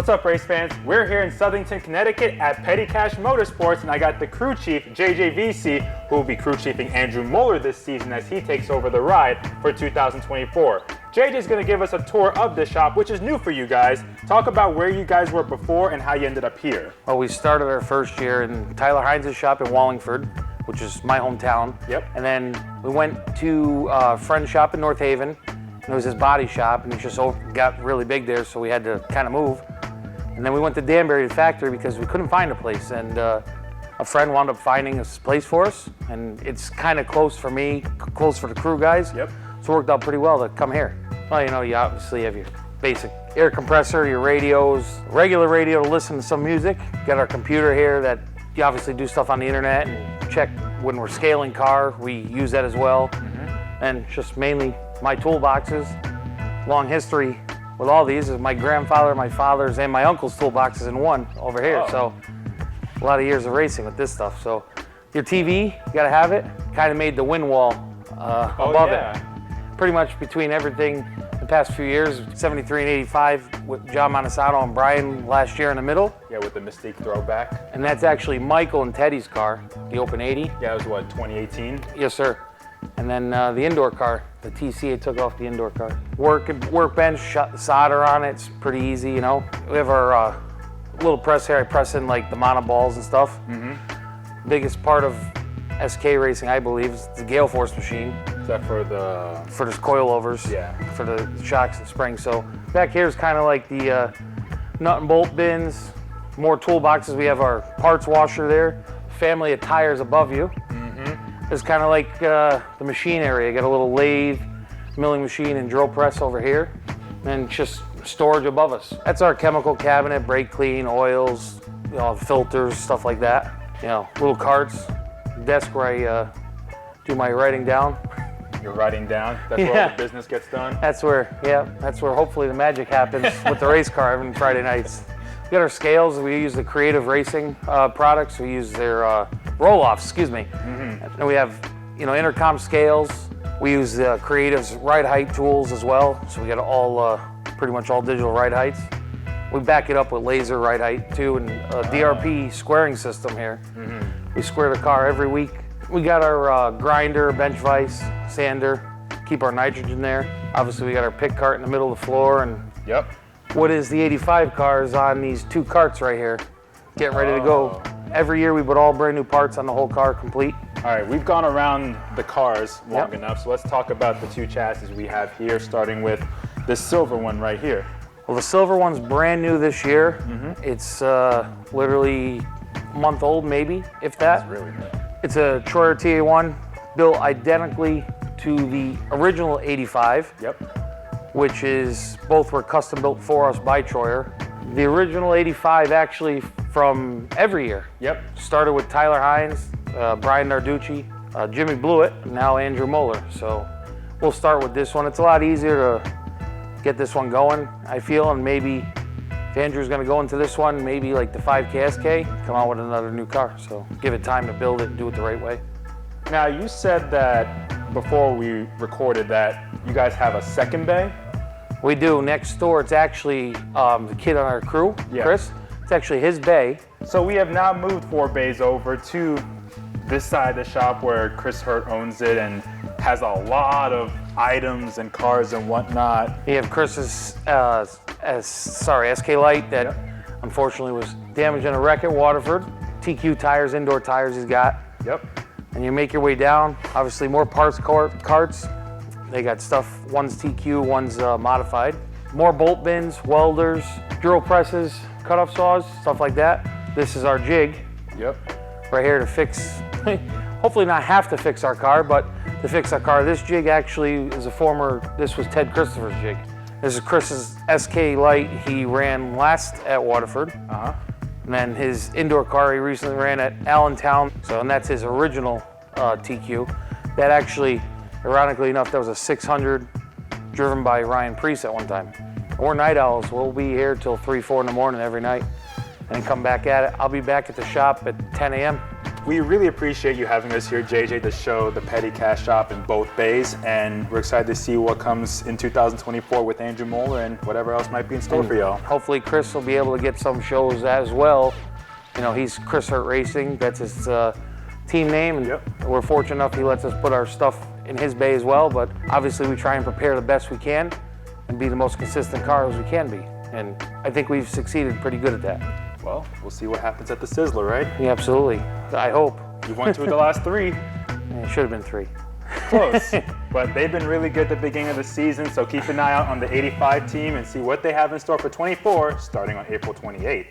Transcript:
What's up, race fans? We're here in Southington, Connecticut at Petty Cash Motorsports, and I got the crew chief, JJ Vece, who will be crew chiefing Andrew Moeller this season as he takes over the ride for 2024. JJ is going to give us a tour of the shop, which is new for you guys. Talk about where you guys were before and how you ended up here. Well, we started our first year in Tyler Hines' shop in Wallingford, which is my hometown. Yep. And then we went to a friend's shop in North Haven. And it was his body shop, and it just got really big there, so we had to kind of move. And then we went to Danbury, the factory, because we couldn't find a place. And a friend wound up finding a place for us, and it's kind of close for me, close for the crew guys. Yep. So it worked out pretty well to come here. Well, you know, you obviously have your basic air compressor, your radios, regular radio to listen to some music. Got our computer here that you obviously do stuff on the internet and check when we're scaling car. We use that as well. Mm-hmm. And just mainly my toolboxes. Long history with all these is my grandfather, my father's, and my uncle's toolboxes in one over here. Oh. So a lot of years of racing with this stuff. So your TV, you gotta have it. Kind of made the wind wall above it. Pretty much between everything the past few years, 73 and 85 with John Montesano and Brian last year in the middle. Yeah, with the Mystique throwback. And that's actually Michael and Teddy's car, the Open 80. Yeah, it was what, 2018? Yes, sir. And then the indoor car, the TCA took off the indoor car. Workbench, shut the solder on it, it's pretty easy, you know. We have our little press here, I press in like the monoballs and stuff. Mm-hmm. Biggest part of SK racing, I believe, is the Gale Force machine. Is that for the... For the coilovers. Yeah. For the shocks and springs. So back here is kind of like the nut and bolt bins, more toolboxes. We have our parts washer there, family of tires above you. It's kind of like the machine area. You got a little lathe, milling machine, and drill press over here, and just storage above us. That's our chemical cabinet, brake clean, oils, you know, filters, stuff like that. You know, little carts, desk where I do my writing down. You're writing down? That's where all the business gets done? That's where hopefully the magic happens with the race car every Friday nights. We got our scales. We use the Creative Racing products. We use their roll-offs, excuse me. Mm-hmm. And we have, you know, intercom scales. We use Creative's ride height tools as well. So we got all, pretty much all digital ride heights. We back it up with laser ride height too, and a DRP squaring system here. Mm-hmm. We square the car every week. We got our grinder, bench vise, sander, keep our nitrogen there. Obviously we got our pick cart in the middle of the floor, and yep. What is the 85 cars on these two carts right here, getting ready to go. Every year we put all brand new parts on the whole car complete. All right, we've gone around the cars long enough, so let's talk about the two chassis we have here, starting with the silver one right here. Well, the silver one's brand new this year. Mm-hmm. It's literally a month old, maybe, if that. That's really good. It's a Troyer TA1 built identically to the original 85. Yep. Which is, both were custom built for us by Troyer. The original 85 actually from every year. Yep. Started with Tyler Hines, Brian Narducci, Jimmy Blewett, and now Andrew Moeller. So we'll start with this one. It's a lot easier to get this one going, I feel, and maybe if Andrew's gonna go into this one, maybe like the 5K SK, come out with another new car. So give it time to build it and do it the right way. Now, you said that before we recorded that you guys have a second bay? We do. Next door, it's actually the kid on our crew, Chris. It's actually his bay. So we have now moved 4 bays over to this side of the shop where Chris Hurt owns it and has a lot of items and cars and whatnot. We have Chris's SK Light that unfortunately was damaged in a wreck at Waterford. TQ tires, indoor tires he's got. Yep. And you make your way down, obviously more parts carts. They got stuff, one's TQ, one's modified. More bolt bins, welders, drill presses, cut-off saws, stuff like that. This is our jig. Yep. Right here to fix, hopefully not have to fix our car, but to fix our car. This jig actually is this was Ted Christopher's jig. This is Chris's SK Light he ran last at Waterford. Uh-huh. And then his indoor car he recently ran at Allentown. And that's his original TQ. That actually, ironically enough, that was a 600 driven by Ryan Priest at one time. We're night owls. We'll be here till 3, 4 in the morning every night and then come back at it. I'll be back at the shop at 10 a.m. We really appreciate you having us here, JJ, to show the Petty Cash Shop in both bays, and we're excited to see what comes in 2024 with Andrew Moeller and whatever else might be in store for y'all. Hopefully Chris will be able to get some shows as well. You know, he's Chris Hurt Racing, that's his team name, and we're fortunate enough he lets us put our stuff in his bay as well, but obviously we try and prepare the best we can and be the most consistent car as we can be, and I think we've succeeded pretty good at that. Well, we'll see what happens at the Sizzler, right? Yeah, absolutely. I hope. You won 2 of the last 3. Yeah, it should have been 3. Close. But they've been really good at the beginning of the season, so keep an eye out on the 85 team and see what they have in store for 24 starting on April 28th.